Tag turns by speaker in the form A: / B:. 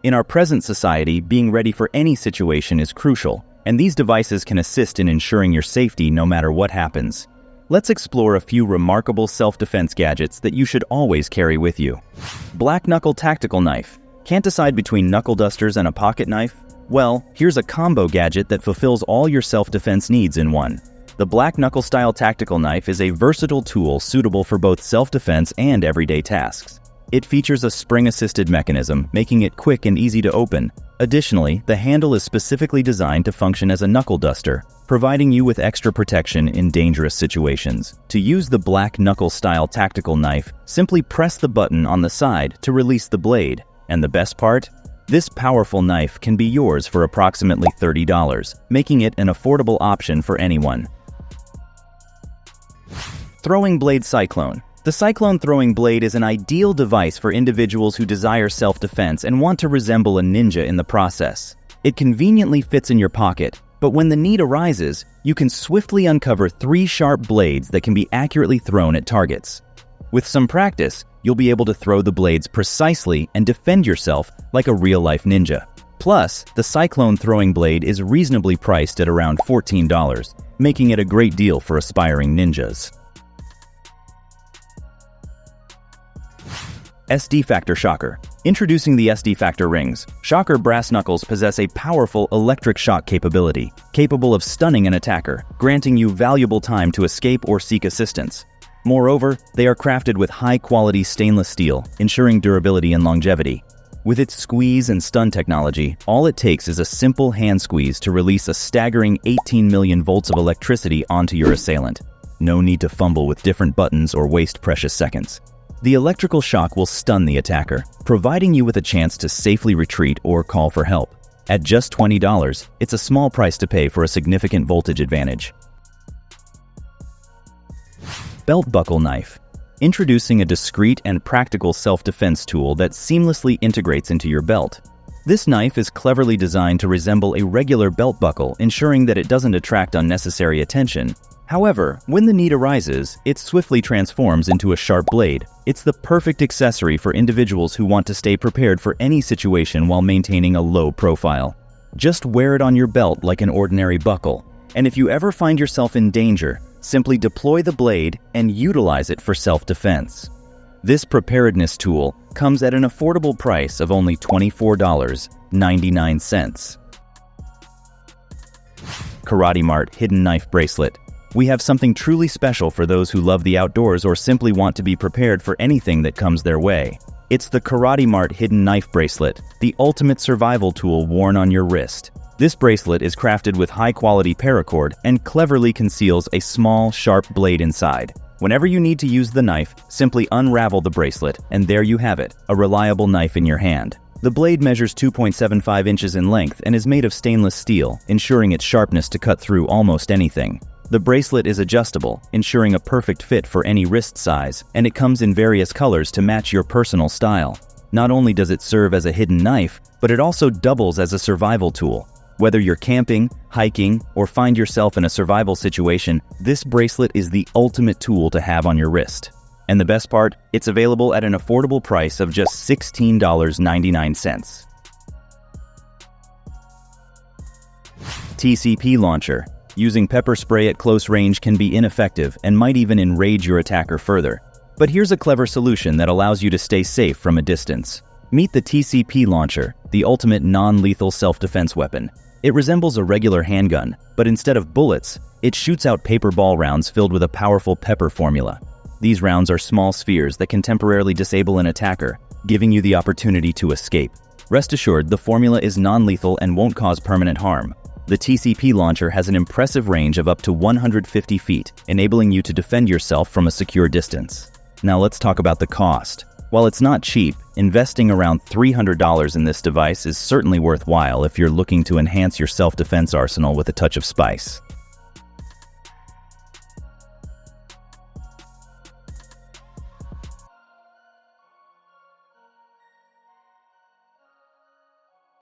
A: In our present society, being ready for any situation is crucial, and these devices can assist in ensuring your safety no matter what happens. Let's explore a few remarkable self-defense gadgets that you should always carry with you. Black Knuckle Tactical Knife. Can't decide between knuckle dusters and a pocket knife? Well, here's a combo gadget that fulfills all your self-defense needs in one. The Black Knuckle Style Tactical Knife is a versatile tool suitable for both self-defense and everyday tasks. It features a spring-assisted mechanism, making it quick and easy to open. Additionally, the handle is specifically designed to function as a knuckle duster, providing you with extra protection in dangerous situations. To use the Black Knuckle Style Tactical Knife, simply press the button on the side to release the blade. And the best part? This powerful knife can be yours for approximately $30, making it an affordable option for anyone. Throwing Blade Cyclone. The Cyclone Throwing Blade is an ideal device for individuals who desire self-defense and want to resemble a ninja in the process. It conveniently fits in your pocket, but when the need arises, you can swiftly uncover 3 sharp blades that can be accurately thrown at targets. With some practice, you'll be able to throw the blades precisely and defend yourself like a real-life ninja. Plus, the Cyclone Throwing Blade is reasonably priced at around $14, making it a great deal for aspiring ninjas. SD Factor Shocker. Introducing the SD Factor rings, Shocker brass knuckles possess a powerful electric shock capability, capable of stunning an attacker, granting you valuable time to escape or seek assistance. Moreover, they are crafted with high-quality stainless steel, ensuring durability and longevity. With its squeeze and stun technology, all it takes is a simple hand squeeze to release a staggering 18 million volts of electricity onto your assailant. No need to fumble with different buttons or waste precious seconds. The electrical shock will stun the attacker, providing you with a chance to safely retreat or call for help. At just $20, it's a small price to pay for a significant voltage advantage. Belt Buckle Knife. Introducing a discreet and practical self-defense tool that seamlessly integrates into your belt. This knife is cleverly designed to resemble a regular belt buckle, ensuring that it doesn't attract unnecessary attention. However, when the need arises, it swiftly transforms into a sharp blade. It's the perfect accessory for individuals who want to stay prepared for any situation while maintaining a low profile. Just wear it on your belt like an ordinary buckle, and if you ever find yourself in danger, simply deploy the blade and utilize it for self-defense. This preparedness tool comes at an affordable price of only $24.99. Karate Mart Hidden Knife Bracelet. We have something truly special for those who love the outdoors or simply want to be prepared for anything that comes their way. It's the Karate Mart Hidden Knife Bracelet, the ultimate survival tool worn on your wrist. This bracelet is crafted with high-quality paracord and cleverly conceals a small, sharp blade inside. Whenever you need to use the knife, simply unravel the bracelet, and there you have it, a reliable knife in your hand. The blade measures 2.75 inches in length and is made of stainless steel, ensuring its sharpness to cut through almost anything. The bracelet is adjustable, ensuring a perfect fit for any wrist size, and it comes in various colors to match your personal style. Not only does it serve as a hidden knife, but it also doubles as a survival tool. Whether you're camping, hiking, or find yourself in a survival situation, this bracelet is the ultimate tool to have on your wrist. And the best part, it's available at an affordable price of just $16.99. TCP Launcher. Using pepper spray at close range can be ineffective and might even enrage your attacker further. But here's a clever solution that allows you to stay safe from a distance. Meet the TCP Launcher, the ultimate non-lethal self-defense weapon. It resembles a regular handgun, but instead of bullets, it shoots out paper ball rounds filled with a powerful pepper formula. These rounds are small spheres that can temporarily disable an attacker, giving you the opportunity to escape. Rest assured, the formula is non-lethal and won't cause permanent harm. The TCP Launcher has an impressive range of up to 150 feet, enabling you to defend yourself from a secure distance. Now let's talk about the cost. While it's not cheap, investing around $300 in this device is certainly worthwhile if you're looking to enhance your self-defense arsenal with a touch of spice.